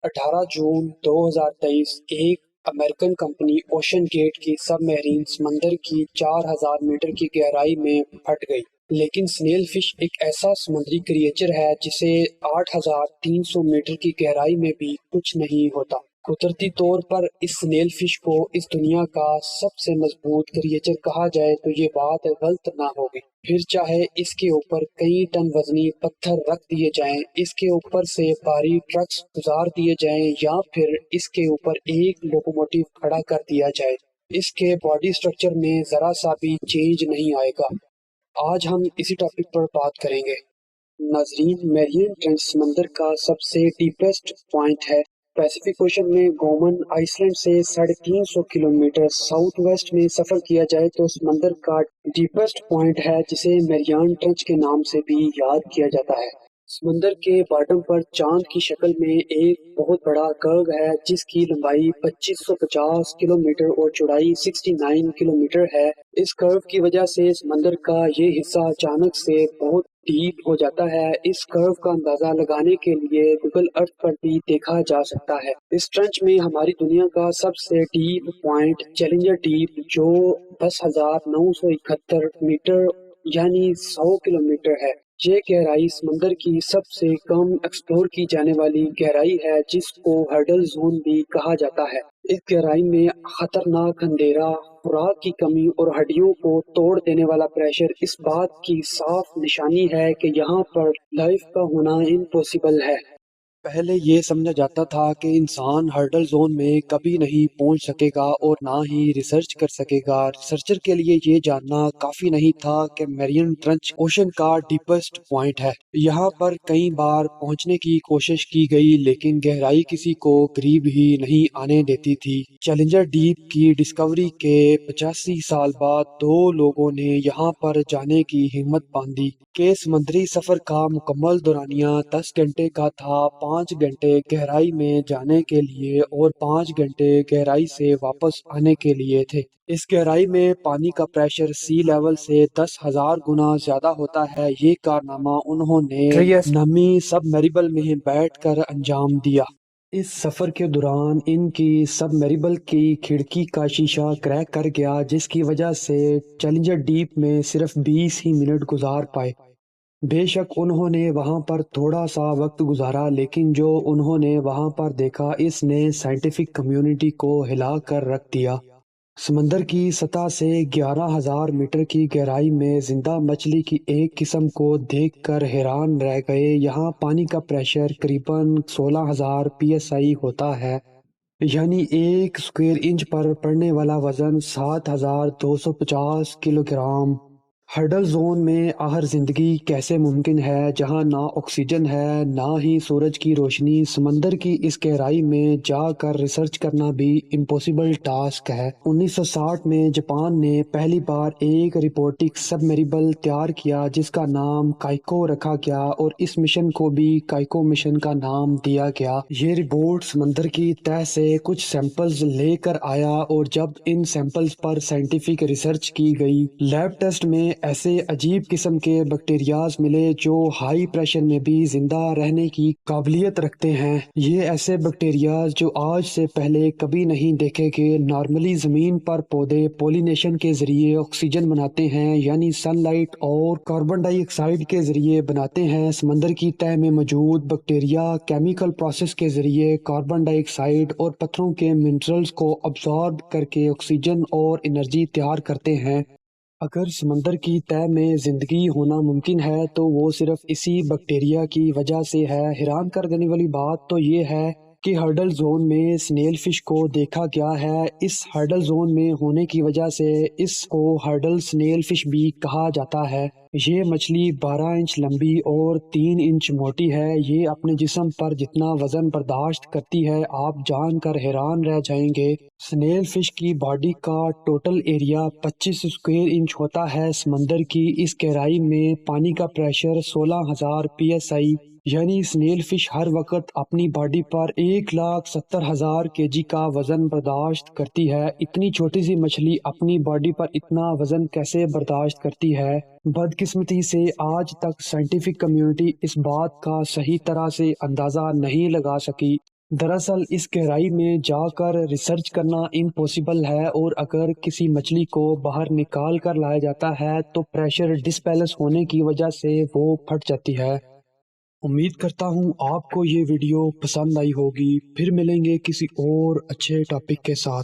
18 जून 2023 एक American company ocean gate की सब मैरीन समंदर की 4000 मीटर की गहराई में फट गई। लेकिन स्नेल फिश एक ऐसा समुद्री क्रिएचर है जिसे 8300 मीटर की गहराई में भी कुछ नहीं होता। कुदरती तौर पर इस स्नेल फिश को इस दुनिया का सबसे मजबूत क्रिएचर कहा जाए तो ये बात गलत ना होगी। फिर चाहे इसके ऊपर कई टन वजनी पत्थर रख दिए जाएं, इसके ऊपर से भारी ट्रक्स गुजार दिए जाएं या फिर इसके ऊपर एक लोकोमोटिव खड़ा कर दिया जाए, इसके बॉडी स्ट्रक्चर में जरा सा भी चेंज नहीं आएगा। आज हम इसी टॉपिक पर बात करेंगे। नाजरीन, मैरियन ट्रेंच समंदर का सबसे डीपेस्ट पॉइंट है। पैसिफिक ओशन में गोमन आइसलैंड से 350 किलोमीटर साउथ वेस्ट में सफर किया जाए तो समंदर का डीपेस्ट पॉइंट है जिसे मैरियन ट्रेंच के नाम से भी याद किया जाता है। समंदर के बॉटम पर चांद की शक्ल में एक बहुत बड़ा कर्व है जिसकी लंबाई 2550 किलोमीटर और चौड़ाई 69 किलोमीटर है। इस कर्व की वजह से समंदर का ये हिस्सा अचानक से बहुत डीप हो जाता है। इस कर्व का अंदाजा लगाने के लिए गूगल अर्थ पर भी देखा जा सकता है। इस ट्रेंच में हमारी दुनिया का सबसे डीप पॉइंट चैलेंजर डीप जो 10,971 मीटर यानी 100 किलोमीटर है। ये गहराई समंदर की सबसे कम एक्सप्लोर की जाने वाली गहराई है जिसको हर्डल जोन भी कहा जाता है। इस गहराई में खतरनाक अंधेरा, खुराक की कमी और हड्डियों को तोड़ देने वाला प्रेशर इस बात की साफ निशानी है कि यहाँ पर लाइफ का होना इम्पॉसिबल है। पहले ये समझा जाता था कि इंसान हर्डल जोन में कभी नहीं पहुंच सकेगा और ना ही रिसर्च कर सकेगा। रिसर्चर के लिए ये जानना काफी नहीं था कि मैरियन ट्रेंच ओशन का डीपेस्ट पॉइंट है। यहाँ पर कई बार पहुंचने की कोशिश की गई लेकिन गहराई किसी को करीब ही नहीं आने देती थी। चैलेंजर डीप की डिस्कवरी के 85 साल बाद दो लोगों ने यहाँ पर जाने की हिम्मत बांधी के समुद्री सफर का मुकम्मल दौरानिया 10 घंटे का था। 5 घंटे गहराई में जाने के लिए और 5 घंटे गहराई से वापस आने के लिए थे। इस गहराई में पानी का प्रेशर सी लेवल से 10,000 गुना ज्यादा होता है। ये कारनामा उन्होंने नमी सबमर्सिबल में बैठकर अंजाम दिया। इस सफर के दौरान इनकी सबमर्सिबल की खिड़की का शीशा क्रैक कर गया जिसकी वजह से चैलेंजर डीप में सिर्फ 20 ही मिनट गुजार पाए। बेशक उन्होंने वहां पर थोड़ा सा वक्त गुजारा लेकिन जो उन्होंने वहां पर देखा इसने साइंटिफिक कम्युनिटी को हिला कर रख दिया। समंदर की सतह से 11,000 मीटर की गहराई में जिंदा मछली की एक किस्म को देखकर हैरान रह गए। यहाँ पानी का प्रेशर करीबन 16,000 psi होता है, यानी एक स्क्वायर इंच पर पड़ने वाला वजन 7,250 किलोग्राम। हर्डल जोन में आहर जिंदगी कैसे मुमकिन है जहां ना ऑक्सीजन है ना ही सूरज की रोशनी। समंदर की इस गहराई में जाकर रिसर्च करना भी इम्पॉसिबल टास्क है। 1960 में जापान ने पहली बार एक रिपोर्टिंग सबमर्सिबल तैयार किया जिसका नाम काइको रखा गया और इस मिशन को भी काइको मिशन का नाम दिया गया। ये रिपोर्ट समंदर की तह से कुछ सैंपल्स लेकर आया और जब इन सैंपल्स पर साइंटिफिक रिसर्च की गई, लैब टेस्ट में ऐसे अजीब किस्म के बैक्टीरियाज मिले जो हाई प्रेशर में भी जिंदा रहने की काबिलियत रखते हैं। ये ऐसे बैक्टीरियाज जो आज से पहले कभी नहीं देखे गए। नॉर्मली जमीन पर पौधे पोलिनेशन के जरिए ऑक्सीजन बनाते हैं यानी सनलाइट और कार्बन डाइऑक्साइड के जरिए बनाते हैं। समंदर की तह में मौजूद बैक्टीरिया केमिकल प्रोसेस के जरिए कार्बन डाइऑक्साइड और पत्थरों के मिनरल्स को अब्सॉर्ब करके ऑक्सीजन और एनर्जी तैयार करते हैं। अगर समंदर की तह में जिंदगी होना मुमकिन है तो वो सिर्फ इसी बैक्टीरिया की वजह से है। हैरान कर देने वाली बात तो ये है कि हर्डल जोन में स्नेल फिश को देखा गया है। इस हर्डल जोन में होने की वजह से इसको हर्डल स्नेल फिश भी कहा जाता है। ये मछली 12 इंच लंबी और 3 इंच मोटी है। ये अपने जिस्म पर जितना वजन बर्दाश्त करती है आप जानकर हैरान रह जाएंगे। स्नेल फिश की बॉडी का टोटल एरिया 25 स्क्वायर इंच होता है। समंदर की इस गहराई में पानी का प्रेशर 16,000 psi, यानी स्नेल फिश हर वक्त अपनी बॉडी पर 1,70,000 kg का वजन बर्दाश्त करती है। इतनी छोटी सी मछली अपनी बॉडी पर इतना वजन कैसे बर्दाश्त करती है? बदकिस्मती से आज तक साइंटिफिक कम्युनिटी इस बात का सही तरह से अंदाजा नहीं लगा सकी। दरअसल इस गहराई में जाकर रिसर्च करना इम्पॉसिबल है और अगर किसी मछली को बाहर निकाल कर लाया जाता है तो प्रेशर डिसबैलेंस होने की वजह से वो फट जाती है। उम्मीद करता हूँ आपको ये वीडियो पसंद आई होगी। फिर मिलेंगे किसी और अच्छे टॉपिक के साथ।